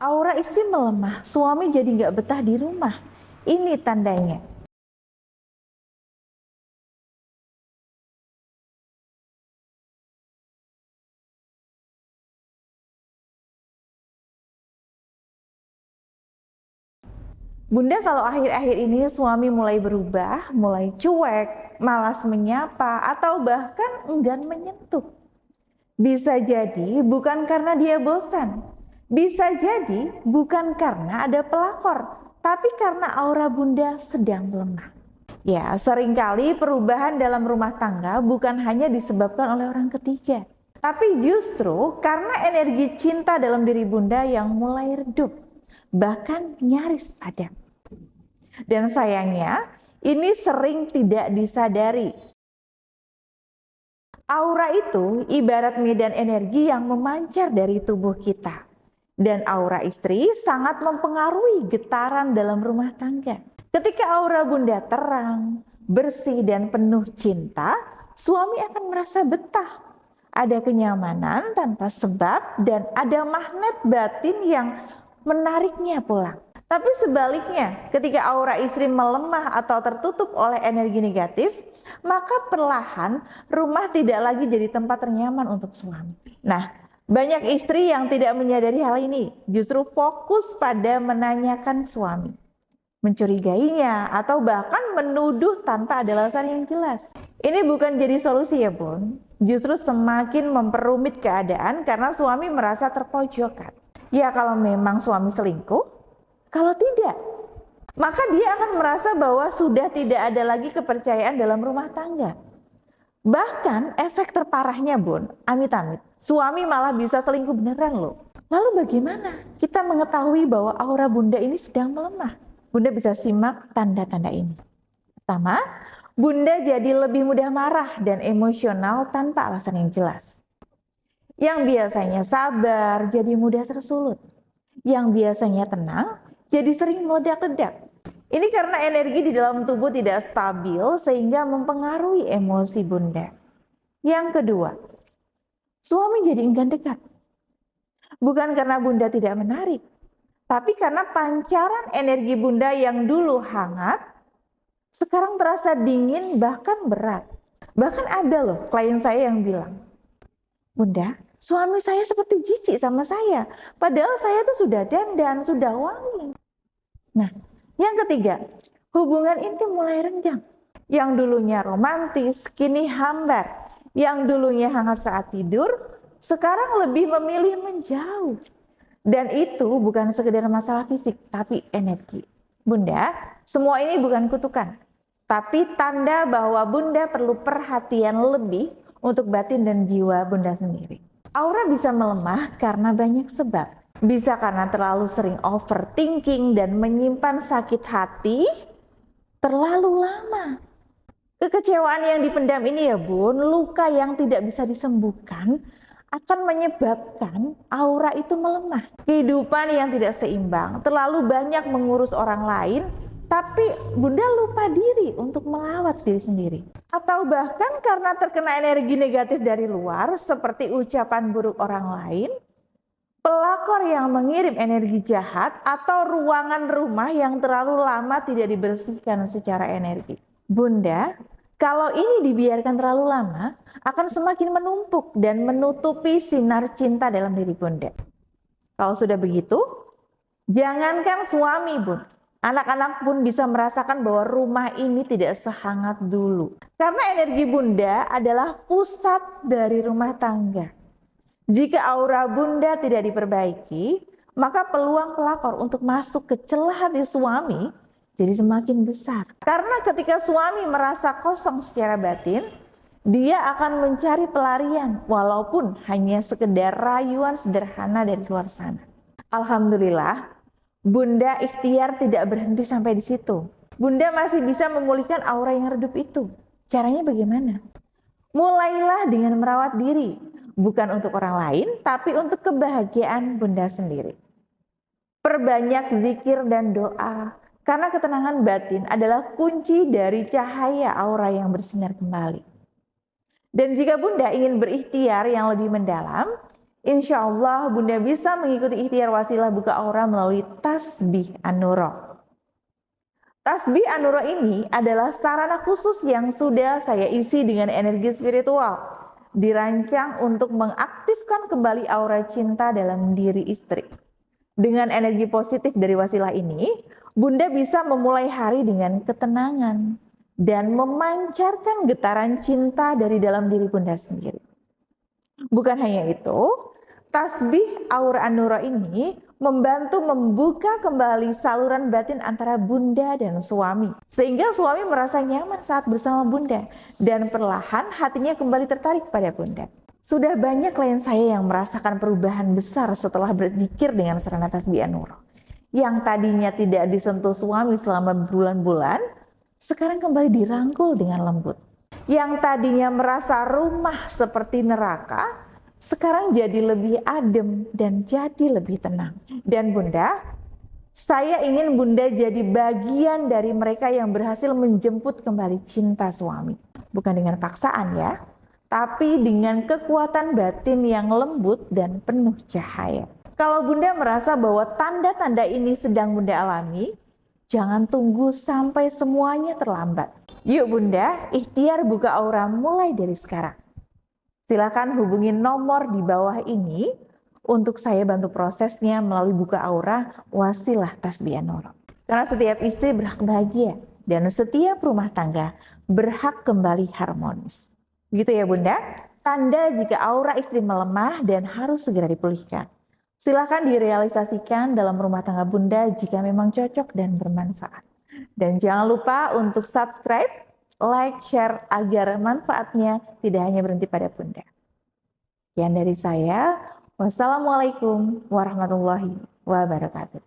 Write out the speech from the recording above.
Aura istri melemah, suami jadi nggak betah di rumah. Ini tandanya. Bunda, kalau akhir-akhir ini suami mulai berubah, mulai cuek, malas menyapa, atau bahkan enggan menyentuh. Bisa jadi bukan karena dia bosan. Bisa jadi bukan karena ada pelakor, tapi karena aura Bunda sedang melemah. Ya, seringkali perubahan dalam rumah tangga bukan hanya disebabkan oleh orang ketiga, tapi justru karena energi cinta dalam diri Bunda yang mulai redup, bahkan nyaris padam. Dan sayangnya, ini sering tidak disadari. Aura itu ibarat medan energi yang memancar dari tubuh kita. Dan aura istri sangat mempengaruhi getaran dalam rumah tangga. Ketika aura Bunda terang, bersih dan penuh cinta, suami akan merasa betah. Ada kenyamanan tanpa sebab dan ada magnet batin yang menariknya pulang. Tapi sebaliknya, ketika aura istri melemah atau tertutup oleh energi negatif, maka perlahan rumah tidak lagi jadi tempat ternyaman untuk suami. Nah, banyak istri yang tidak menyadari hal ini, justru fokus pada menanyakan suami, mencurigainya, atau bahkan menuduh tanpa ada alasan yang jelas. Ini bukan jadi solusi ya Bun, justru semakin memperumit keadaan karena suami merasa terpojokkan. Ya kalau memang suami selingkuh, kalau tidak, maka dia akan merasa bahwa sudah tidak ada lagi kepercayaan dalam rumah tangga. Bahkan efek terparahnya Bun, amit-amit, suami malah bisa selingkuh beneran loh. Lalu bagaimana kita mengetahui bahwa aura Bunda ini sedang melemah? Bunda bisa simak tanda-tanda ini. Pertama, Bunda jadi lebih mudah marah dan emosional tanpa alasan yang jelas. Yang biasanya sabar jadi mudah tersulut. Yang biasanya tenang jadi sering meledak-ledak. Ini karena energi di dalam tubuh tidak stabil sehingga mempengaruhi emosi Bunda. Yang kedua, suami jadi enggan dekat. Bukan karena Bunda tidak menarik, tapi karena pancaran energi Bunda yang dulu hangat, sekarang terasa dingin bahkan berat. Bahkan ada loh klien saya yang bilang, Bunda, suami saya seperti jijik sama saya, padahal saya tuh sudah dandan, sudah wangi. Nah, yang ketiga, hubungan intim mulai renggang. Yang dulunya romantis, kini hambar. Yang dulunya hangat saat tidur, sekarang lebih memilih menjauh. Dan itu bukan sekedar masalah fisik, tapi energi. Bunda, semua ini bukan kutukan, tapi tanda bahwa Bunda perlu perhatian lebih untuk batin dan jiwa Bunda sendiri. Aura bisa melemah karena banyak sebab. Bisa karena terlalu sering overthinking dan menyimpan sakit hati terlalu lama. Kekecewaan yang dipendam ini ya Bun, luka yang tidak bisa disembuhkan akan menyebabkan aura itu melemah. Kehidupan yang tidak seimbang, terlalu banyak mengurus orang lain, tapi Bunda lupa diri untuk melawat diri sendiri. Atau bahkan karena terkena energi negatif dari luar seperti ucapan buruk orang lain, pelakor yang mengirim energi jahat, atau ruangan rumah yang terlalu lama tidak dibersihkan secara energi. Bunda, kalau ini dibiarkan terlalu lama, akan semakin menumpuk dan menutupi sinar cinta dalam diri Bunda. Kalau sudah begitu, jangankan suami Bun, anak-anak pun bisa merasakan bahwa rumah ini tidak sehangat dulu. Karena energi Bunda adalah pusat dari rumah tangga. Jika aura Bunda tidak diperbaiki, maka peluang pelakor untuk masuk ke celah hati suami jadi semakin besar. Karena ketika suami merasa kosong secara batin, dia akan mencari pelarian walaupun hanya sekedar rayuan sederhana dari luar sana. Alhamdulillah, Bunda ikhtiar tidak berhenti sampai di situ. Bunda masih bisa memulihkan aura yang redup itu. Caranya bagaimana? Mulailah dengan merawat diri. Bukan untuk orang lain, tapi untuk kebahagiaan Bunda sendiri. Perbanyak zikir dan doa, karena ketenangan batin adalah kunci dari cahaya aura yang bersinar kembali. Dan jika Bunda ingin berikhtiar yang lebih mendalam, Insya Allah Bunda bisa mengikuti ikhtiar wasilah buka aura melalui tasbih An-Nuro. Tasbih An-Nuro ini adalah sarana khusus yang sudah saya isi dengan energi spiritual, dirancang untuk mengaktifkan kembali aura cinta dalam diri istri. Dengan energi positif dari wasilah ini, Bunda bisa memulai hari dengan ketenangan dan memancarkan getaran cinta dari dalam diri Bunda sendiri. Bukan hanya itu, tasbih aura An-Nuro ini membantu membuka kembali saluran batin antara Bunda dan suami. Sehingga suami merasa nyaman saat bersama Bunda dan perlahan hatinya kembali tertarik pada Bunda. Sudah banyak klien saya yang merasakan perubahan besar setelah berzikir dengan sarana tasbih An-Nuro. Yang tadinya tidak disentuh suami selama berbulan-bulan, sekarang kembali dirangkul dengan lembut. Yang tadinya merasa rumah seperti neraka, sekarang jadi lebih adem dan jadi lebih tenang. Dan Bunda, saya ingin Bunda jadi bagian dari mereka yang berhasil menjemput kembali cinta suami. Bukan dengan paksaan ya, tapi dengan kekuatan batin yang lembut dan penuh cahaya. Kalau Bunda merasa bahwa tanda-tanda ini sedang Bunda alami, jangan tunggu sampai semuanya terlambat. Yuk Bunda, ikhtiar buka aura mulai dari sekarang. Silakan hubungi nomor di bawah ini untuk saya bantu prosesnya melalui buka aura wasilah tasbih An-Nuro. Karena setiap istri berhak bahagia dan setiap rumah tangga berhak kembali harmonis. Begitu ya Bunda? Tanda jika aura istri melemah dan harus segera dipulihkan. Silakan direalisasikan dalam rumah tangga Bunda jika memang cocok dan bermanfaat. Dan jangan lupa untuk subscribe, like, share agar manfaatnya tidak hanya berhenti pada Bunda. Sekian dari saya. Wassalamualaikum warahmatullahi wabarakatuh.